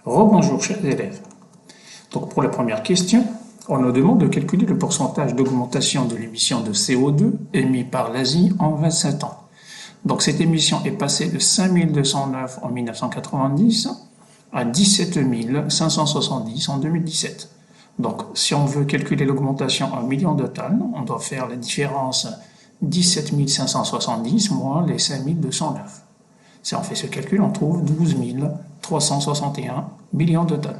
Rebonjour chers élèves. Donc pour la première question, on nous demande de calculer le pourcentage d'augmentation de l'émission de CO2 émis par l'Asie en 27 ans. Donc cette émission est passée de 5209 en 1990 à 17 570 en 2017. Donc si on veut calculer l'augmentation en millions de tonnes, on doit faire la différence 17 570 moins les 5209. Si on fait ce calcul, on trouve 12 361 millions de tonnes.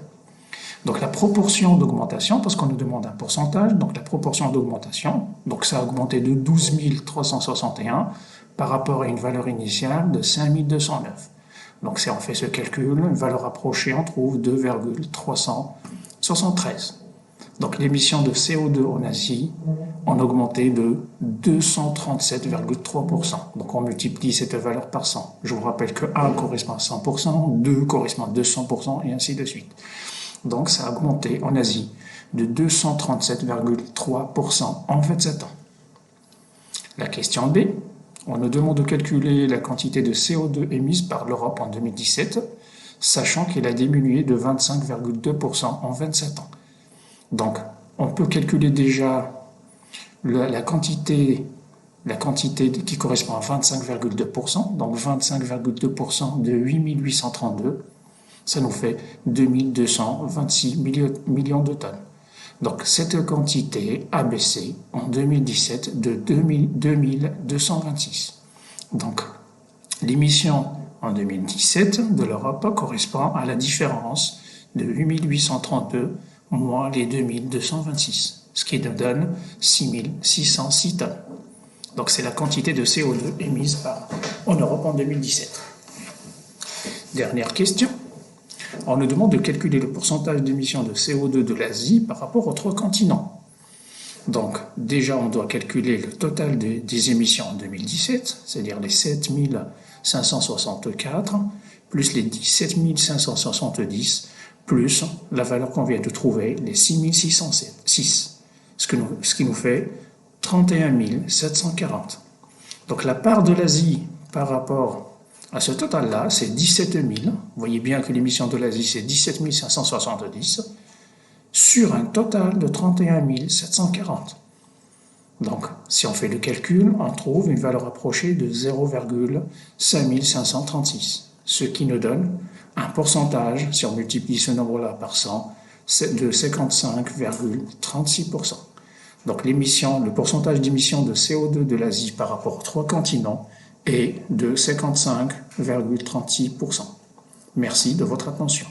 Donc la proportion d'augmentation, parce qu'on nous demande un pourcentage, donc la proportion d'augmentation, donc ça a augmenté de 12 361 par rapport à une valeur initiale de 5209. Donc si on fait ce calcul, une valeur approchée, on trouve 2,373. Donc l'émission de CO2 en Asie a augmenté de 237,3%. Donc on multiplie cette valeur par 100. Je vous rappelle que 1 correspond à 100%, 2 correspond à 200% et ainsi de suite. Donc ça a augmenté en Asie de 237,3% en 27 ans. La question B, on nous demande de calculer la quantité de CO2 émise par l'Europe en 2017, sachant qu'elle a diminué de 25,2% en 27 ans. Donc, on peut calculer déjà la quantité qui correspond à 25,2%, donc 25,2% de 8832, ça nous fait 2226 millions de tonnes. Donc, cette quantité a baissé en 2017 de 2226. Donc, l'émission en 2017 de l'Europe correspond à la différence de 8832 moins les 2226, ce qui nous donne 6606 tonnes. Donc c'est la quantité de CO2 émise en Europe en 2017. Dernière question. On nous demande de calculer le pourcentage d'émissions de CO2 de l'Asie par rapport aux 3 continents. Donc déjà on doit calculer le total des émissions en 2017, c'est-à-dire les 7564, plus les 17570, plus la valeur qu'on vient de trouver, les 6606, ce qui nous fait 31 740. Donc la part de l'Asie par rapport à ce total-là, c'est 17 000. Vous voyez bien que l'émission de l'Asie, c'est 17 570 sur un total de 31 740. Donc, si on fait le calcul, on trouve une valeur approchée de 0,5536, ce qui nous donne un pourcentage, si on multiplie ce nombre-là par 100, de 55,36%. Donc le pourcentage d'émission de CO2 de l'Asie par rapport aux 3 continents est de 55,36%. Merci de votre attention.